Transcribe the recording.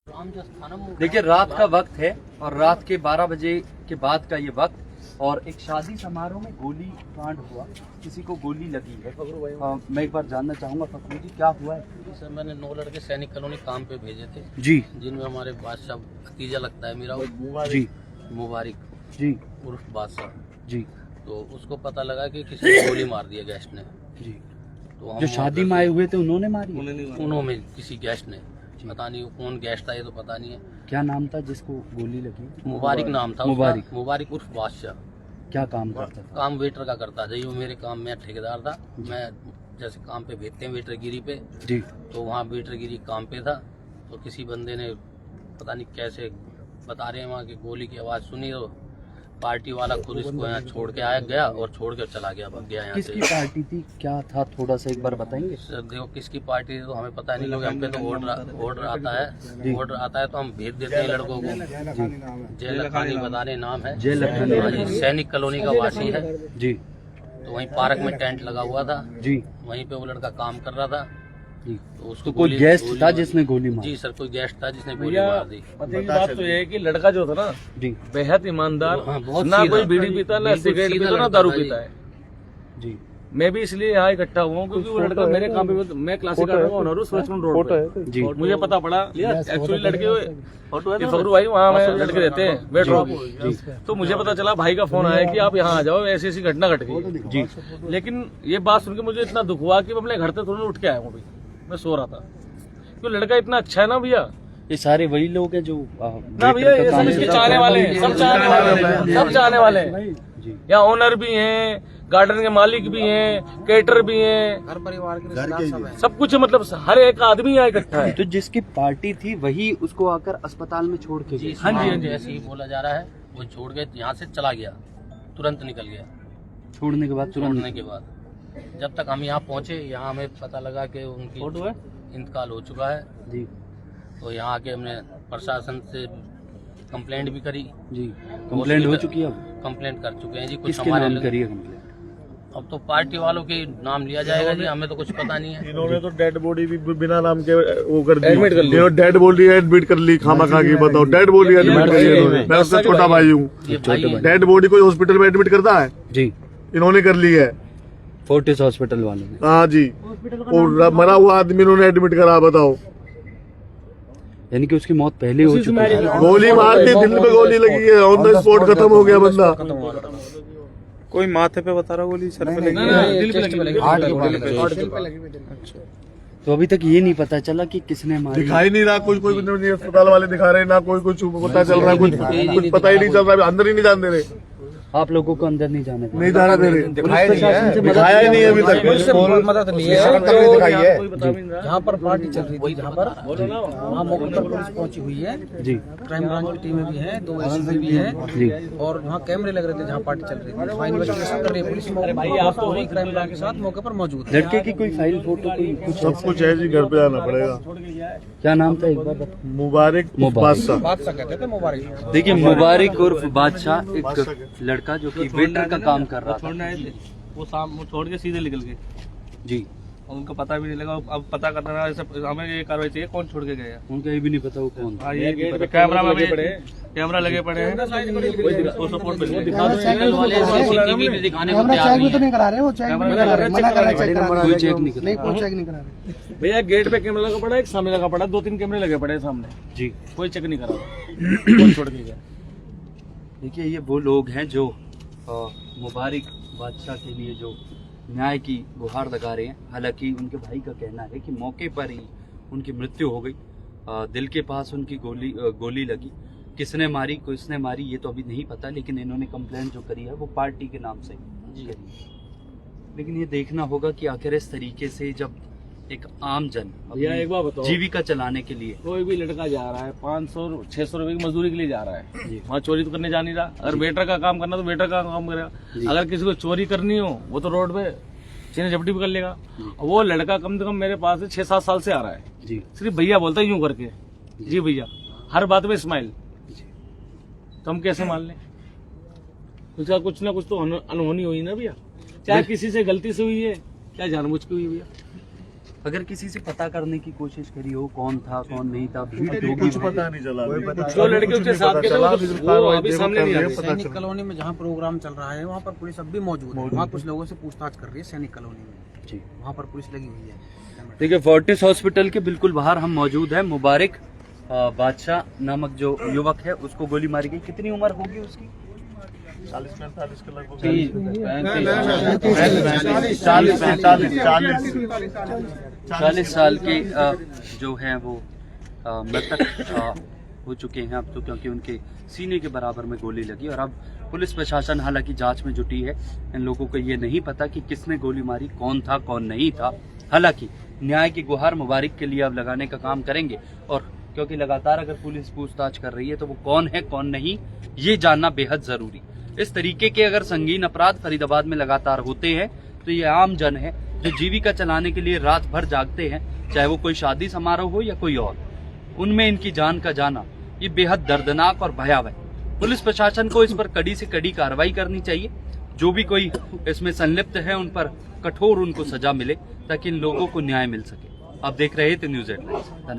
देखिए रात का वक्त है और रात के 12 बजे के बाद का ये वक्त और एक शादी समारोह में गोली कांड हुआ, किसी को गोली लगी है। मैं एक बार जानना चाहूँगा फकरू जी क्या हुआ है? सर मैंने 9 लड़के सैनिक कॉलोनी काम पे भेजे थे जी, जिनमें हमारे बादशाह भतीजा लगता है मेरा जी, मुबारिक जी, उर्फ बादशाह जी, तो उसको पता लगा कि किसी ने गोली मार दिया गेस्ट ने। जी। तो हम जो शादी में आए हुए थे उन्होंने मारी? उन्होंने किसी गेस्ट ने, पता नहीं कौन गेस्ट था ये तो पता नहीं है। क्या नाम था जिसको गोली लगी? मुबारिक नाम था मुबारिक। उसका, मुबारिक उर्फ बादशाह। क्या काम करता था? काम वेटर का करता था, वो मेरे काम में ठेकेदार था। मैं जैसे काम पे भेजते हैं वेटरगिरी पे, जी, तो वहाँ वेटरगिरी काम पे था। तो किसी बंदे ने पता नहीं कैसे बता रहे हैं वहाँ की गोली की आवाज़ सुनी तो पार्टी वाला खुद इसको यहाँ छोड़ के आया गया और छोड़ के चला गया, भाग गया यहाँ से। किसकी पार्टी थी, क्या था, थोड़ा सा एक बार बताएंगे? सर देखो किसकी पार्टी तो हमें पता नहीं, क्योंकि हम पे तो ऑर्डर आता है, ऑर्डर आता है तो हम भेज देते हैं लड़कों को। जय लखानी बता रहे नाम है, जय लखानी सैनिक कॉलोनी का वासी है जी। तो वहीं पार्क में टेंट लगा हुआ था जी, वहीं पे वो लड़का काम कर रहा था जी। तो उसको तो कोई गेस्ट था जिसने गोली मारी? जी सर कोई गेस्ट था जिसने गोली मार दी। मतलब बात तो ये है कि लड़का जो था ना जी, बेहद ईमानदार, हाँ, बहुत ना सीधा। कोई बीड़ी पीता, ना सिगरेट पीता, ना दारू पीता है। जी। मैं भी इसलिए यहाँ इकट्ठा हुआ हूँ क्योंकि वो लड़का मेरे काम पे, मैं क्लासिक ऑनर हूँ सूरजकुंड रोड पे। जी। मुझे पता पड़ा एक्चुअली लड़के फखरू भाई वहाँ में लड़के रहते हैं वेटरों की, तो मुझे पता चला भाई का फोन आया कि आप यहाँ आ जाओ, ऐसी ऐसी घटना घट गई जी। लेकिन ये बात सुन के मुझे इतना दुख हुआ कि मैं अपने घर से तुरंत उठ के आया हूँ। मैं सो रहा था क्यों, लड़का इतना अच्छा है ना भैया। ये सारे वही लोग हैं जो ना भैया ये सब इसके चाहने वाले हैं, सब चाहने वाले हैं, सब चाहने वाले हैं। जी। यहाँ ओनर भी हैं, गार्डन के मालिक भी हैं, केटर भी हैं, घर परिवार के सब कुछ, मतलब हर एक आदमी यहाँ इकट्ठा है। तो जिसकी पार्टी थी वही उसको आकर अस्पताल में छोड़ के गए? हाँ जी, हाँ जी। ऐसे ही बोला जा रहा है, वो छोड़ के यहाँ से चला गया, तुरंत निकल गया। छोड़ने के बाद छोड़ने के बाद जब तक हम यहाँ पहुँचे, यहाँ हमें पता लगा कि उनकी इंतकाल हो चुका है जी। तो यहाँ आके हमने प्रशासन से कंप्लेंट भी करी जी। कंप्लेंट हो चुकी है? अब कंप्लेंट कर चुके हैं जी। कुछ किसके हमारे नाम करी है कंप्लेंट? अब तो पार्टी वालों के नाम लिया जाएगा जी, हमें तो कुछ पता नहीं है। इन्होंने तो डेड बॉडी भी बिना नाम के वो कर दी, एडमिट कर ली। इन्होंने डेड बॉडी एडमिट कर ली, खामा खा के बताओ, डेड बॉडी एडमिट करी है इन्होंने। मैं उसका छोटा भाई हूँ, डेड बॉडी कोई हॉस्पिटल में एडमिट करता है? जी। इन्होंने कर ली है, फोर्टिस हॉस्पिटल वालों ने। हाँ जी। और मरा हुआ आदमी इन्होंने एडमिट करा, बताओ। यानी कि उसकी मौत पहले हो चुकी है? गोली मार दी, दिल पे गोली लगी है, ऑन द स्पॉट खत्म हो गया बंदा। कोई माथे पे बता रहा गोली, सर पे लगी? दिल पे लगी। तो अभी तक ये नहीं पता चला कि किसने मारी? दिखाई नहीं रहा, कोई नहीं, अस्पताल वाले दिखा रहे ना, कोई कुछ पता चल रहा है, कुछ पता ही नहीं चल रहा, अंदर ही नहीं जाने दे रहे। आप लोगों को अंदर नहीं जाने नहीं जाना दे रहे, दिखाया ही नहीं अभी तक। मदद नहीं है। जहाँ पर पार्टी चल रही थी, जहाँ पर वहाँ मौके पर पुलिस पहुंची हुई है जी। क्राइम ब्रांच की टीमें भी हैं, 2 एसपी भी हैं जी। और वहाँ कैमरे लग रहे थे जहाँ पार्टी चल रही थी। वहाँ इन्वेस्टिगेशन कर रही है पुलिस, मौके क्राइम ब्रांच के साथ मौके पर मौजूद है। लड़के की कोई फाइल फोटो कोई कुछ? सब कुछ है जी, घर पे आना पड़ेगा। क्या नाम था एक बार बताओ? मुबारक बादशाह। बादशाह कहते थे मुबारक। देखिए मुबारक उर्फ बादशाह एक लड़का जो कि वेटर का काम कर रहा था। छोड़ने आए थे, वो छोड़ के सीधे निकल गए जी। और उनको पता भी नहीं लगा। अब पता करना रहा, हमें ये कार्रवाई चाहिए, कौन छोड़ के गया। उनको ये भी नहीं पता वो कौन था। हाँ, ये कैमरा लगे पड़े हैं, कैमरा लगे पड़े हैं, वो सपोर्ट मिल दिखा चैनल वाले CCTV भी दिखाने को तैयार नहीं है। नहीं करा रहे, वो चेक नहीं करा रहे, मना कर रहे हैं, चेक करा रहे कोई चेक नहीं कर नहीं, रहा। कोई चेक नहीं करा रहे। भैया गेट पे कैमरा लगा पड़ा है, एक सामने लगा पड़ा है, 2-3 कैमरे लगे पड़े हैं सामने, जी। कोई चेक नहीं करा रहा, कौन छोड़ के गया। देखिए ये वो लोग हैं जो मुबारक बादशाह के लिए जो न्याय की गुहार लगा रहे हैं। हालांकि उनके भाई का कहना है कि मौके पर ही उनकी मृत्यु हो गई, दिल के पास उनकी गोली लगी। किसने मारी, किसने मारी ये तो अभी नहीं पता, लेकिन इन्होंने कंप्लेंट जो करी है वो पार्टी के नाम से करी है। लेकिन ये देखना होगा कि आखिर इस तरीके से जब एक आम जन भैया एक बात बताओ, जीविका चलाने के लिए कोई भी लड़का जा रहा है 500-600 रुपए की मजदूरी के लिए जा रहा है, जी। वहाँ चोरी तो करने जा नहीं रहा। अगर वेटर का काम करना तो वेटर का काम करेगा। अगर किसी को चोरी करनी हो वो तो रोड पे चीनी झपटी भी कर लेगा। वो लड़का कम से कम मेरे पास 6-7 साल से आ रहा है जी। सिर्फ भैया बोलता है यूं करके, जी भैया, हर बात में स्माइल। तो हम कैसे मान लें? उसका कुछ ना कुछ तो अनहोनी हुई ना भैया, चाहे किसी से गलती से हुई है, क्या जानबूझ के हुई है भैया। अगर किसी से पता करने की कोशिश करी हो कौन था कौन नहीं था, भीड़ कुछ होगी पता नहीं चला, जो लड़के उसके साथ के थे वो अभी सामने नहीं आ रहे। सैनिक कॉलोनी में जहाँ प्रोग्राम चल रहा है वहाँ पर पुलिस अब भी मौजूद है। वहाँ कुछ लोगों से पूछताछ कर रही है सैनिक कॉलोनी में जी। वहाँ पर पुलिस लगी हुई है। देखिए फोर्टिस हॉस्पिटल के बिल्कुल बाहर हम मौजूद हैं। मुबारक बादशाह नामक जो युवक है उसको गोली मारी गई। कितनी उम्र होगी उसकी? 40-45 के लगभग। 40 साल के जो हैं वो मृतक हो चुके हैं अब तो, क्योंकि उनके सीने के बराबर में गोली लगी। और अब पुलिस प्रशासन हालांकि जांच में जुटी है। इन लोगों को ये नहीं पता कि किसने गोली मारी, कौन था कौन नहीं था। हालांकि न्याय की गुहार मुबारक के लिए अब लगाने का काम करेंगे, और क्योंकि लगातार अगर पुलिस पूछताछ कर रही है तो वो कौन है कौन नहीं ये जानना बेहद जरूरी। इस तरीके के अगर संगीन अपराध फरीदाबाद में लगातार होते हैं तो ये आम जन है जो जीविका चलाने के लिए रात भर जागते हैं, चाहे वो कोई शादी समारोह हो या कोई और, उनमें इनकी जान का जाना ये बेहद दर्दनाक और भयावह है। पुलिस प्रशासन को इस पर कड़ी से कड़ी कार्रवाई करनी चाहिए। जो भी कोई इसमें संलिप्त है उन पर कठोर उनको सजा मिले ताकि इन लोगों को न्याय मिल सके। आप देख रहे थे न्यूज़ 8।